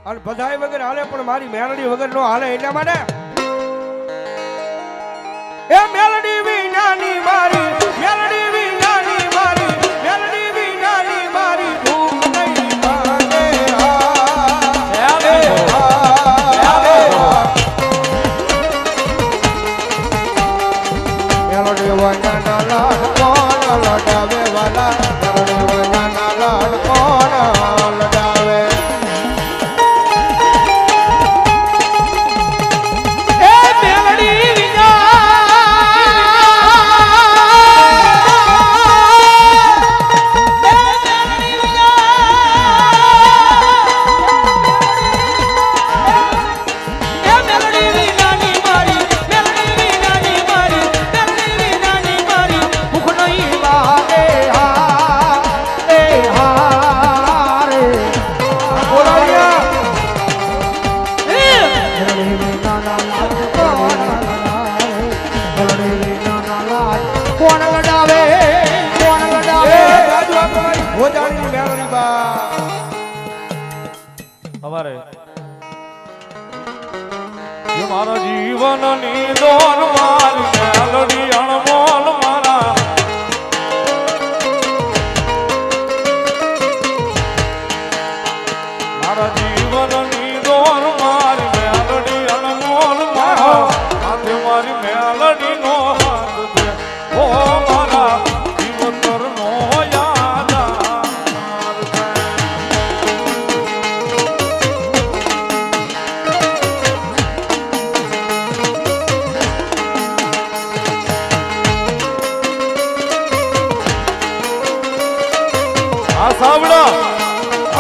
અને બધાય વગર હાલે પણ મારી મેલડી વગર નો હાલે એટલા માટે એ મેલડી વિનાની મારી મેલડી વિનાની મારી મેલડી વિનાની મારી ભૂખ નહીં ભાગે મેલડી વનાના લાડ કોણ લડાવે વાલા મેલડી વનાના લાડ કોણ લડાવે મારા જીવનની દોર મારી મેલડી અણમોલ મારા મારા જીવનની દોર મારી મેલડી અણમોલ મારા હાથે મારી મેલડી નો હાથ છે ઓ મારા જીવતર નો યાદ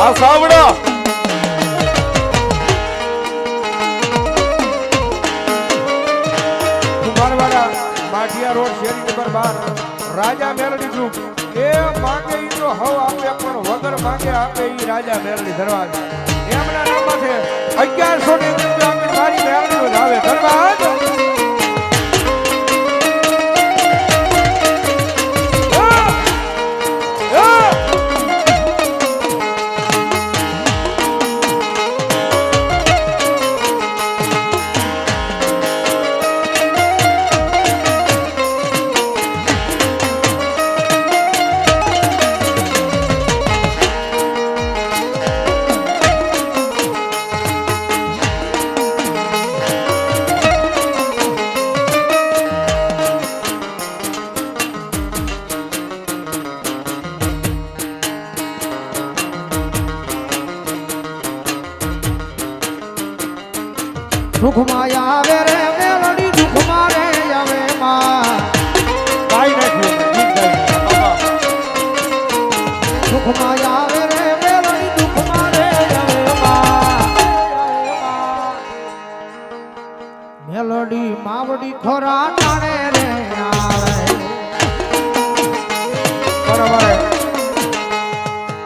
આ સાવડા કુમારવાડા માઠિયા રોડ શેરી નંબર 12 રાજા મેલડી ગ્રુપ એ માંગે ઈ તો હવ આપે પણ વગર માંગે આપે ઈ રાજા મેલડી દરવાજા એમના નામમાં છે 1100 ની અંદર મારી મેલડી નો આવે દરવાજો સુખમાં આવે રે મેલડી દુઃખમાં રે આવે માં કાઈ નાખ્યું સુખમાં આવે રે મેલડી દુઃખમાં રે આવે માં મેલડી માવડી ખોરા ટાણે રે આવે બરાબર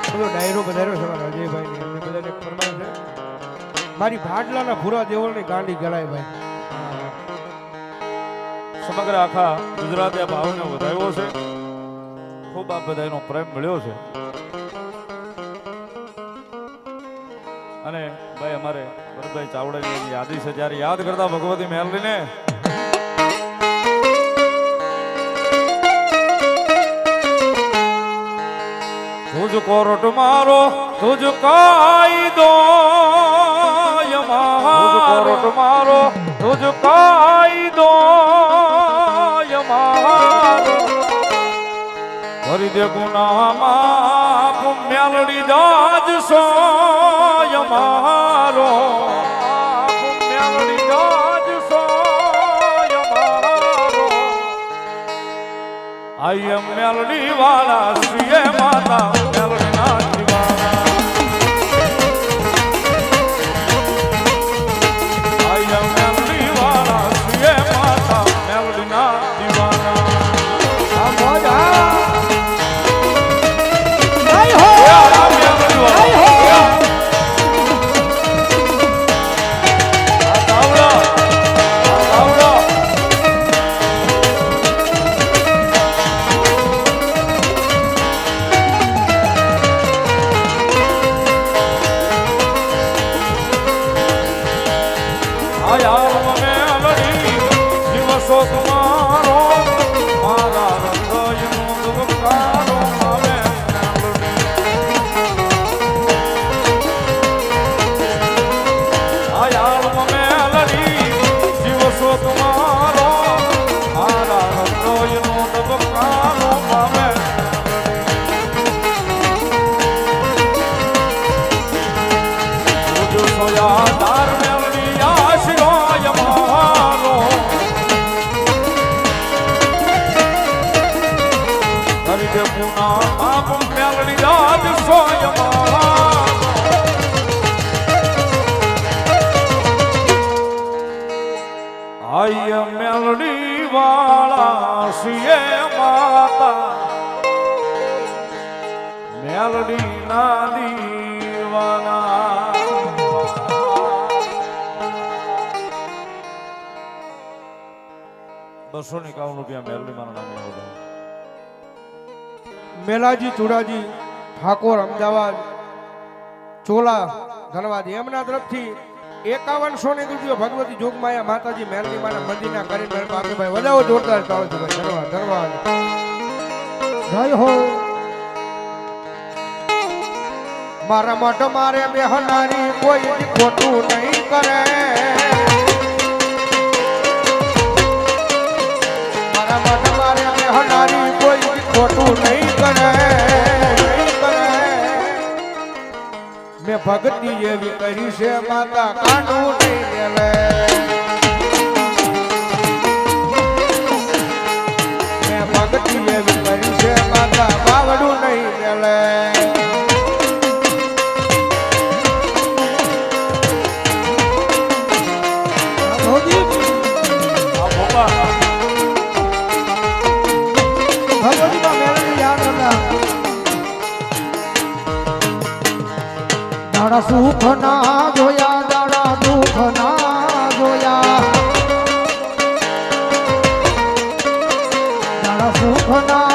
બધો ડાયરો બધારો છે મારા અજયભાઈ ની એમને બધાને ફરમાન છે મારી ભાડલાના ભૂરા દેવળની ગાંડી ગળાય ભાઈ સમગ્ર આખા ગુજરાતે આ ભાવને વધાવ્યો છે ખૂબ આ બધાનો પ્રેમ મળ્યો છે અને ભાઈ અમારે ભરતભાઈ ચાવડાની યાદી છે જ્યારે યાદ કરતા ભગવતી મેલડીને તુજ કોરટ મારો તુજ કાયદો કોરટ મારો તુજ કાયદો મારો ભરી દે ગુનામાં મેલડી જાજ સોય મારો મેલડી જાજ સોય મારો આઈ એમ મેલડી વાળા શ્રીએ માતા મેલડી ના જીવાના આઈ એમ મેલડી વાળા શ્રીએ માતા મેલડી ના જીવાના આ મોજ આ આયાર મેલડી દિવસો તમારો મારા હૃદયનો ધબકારો આવે આયાર મેલડી દિવસો તમારો મારા હૃદયનો ધબકારો આવે સોયાદાર મેલડી આશીર્વાદ મારો કરી દે પુના આપ મેલડી યાદ સોય મારો આય મેલડી વાળા સિએ માતા મેલડી ના દીવાના ₹251 મેલડી મારા નામે આવજો મેલાજી ચુડાજી ઠાકોર અમદાવાદ ચોલા ધનવાદ એમના તરફથી 5100 ની રૂપિયો ભગવતી જોગમાયા માતાજી મેલડી માના મંદિરના કરી મેળ પાસે ભાઈ વધાવો જોરદાર તાળીઓ ભાઈ ધન્યવાદ ધન્યવાદ જય હો મારા મઠ મારે બેહનારી કોઈ ખોટું નહીં કરે મારા મઠ મારે બેહનારી કોઈ ખોટું નહીં કરે મેં ભક્તિ એવી કરી છે માતા કાંડું નહીં લે મેં ભક્તિ એવી કરી છે માતા બાવડું નહીં લે ભગવતીમાં મેળવી યાદ હતા દાડા સુખ ના જોયા દાડા દુઃખ ના જોયા દાડા સુખ ના